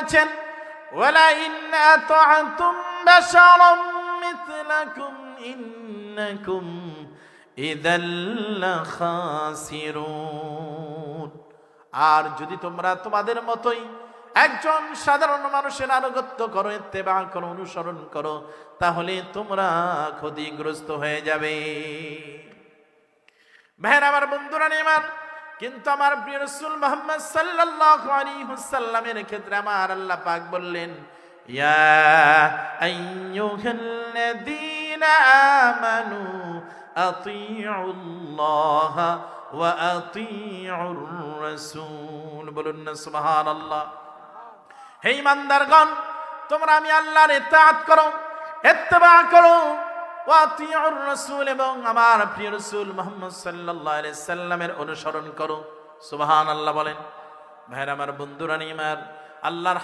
বলেছেন ওয়ালা ইন আতা'তুম বাশারাম মিথলাকুম ইন্নাকুম ইযাল লাখাসিরুন। আর যদি তোমরা তোমাদের মতোই একজন সাধারণ মানুষের আনুগত্য করো, ইত্তেবা করো, অনুসরণ করো, তাহলে তোমরা ক্ষতিগ্রস্ত হয়ে যাবে। ভাইরা আমার, বন্ধুরা আমার, কিন্তু আমার প্রিয় রাসূল মুহাম্মদ সাল্লাল্লাহু আলাইহি ওয়াসাল্লামের ক্ষেত্রে আমার আল্লাহ পাক বললেন, ইয়া আইয়ুহাল্লাযীনা আমানু আতিউল্লাহ ওয়া আতিউর রাসূল। বলুন না সুবহানাল্লাহ। হে ঈমানদারগণ, তোমরা আমি আল্লাহর ইতাআত করো, ইত্তেবা করো, ওয়া আতিউর রাসূল, এবং আমার প্রিয় রাসূল মুহাম্মদ সাল্লাল্লাহু আলাইহি সাল্লামের অনুসরণ করো। সুবহানাল্লাহ বলেন। ভাইরা আমার, বন্ধুরা আমার, আল্লাহর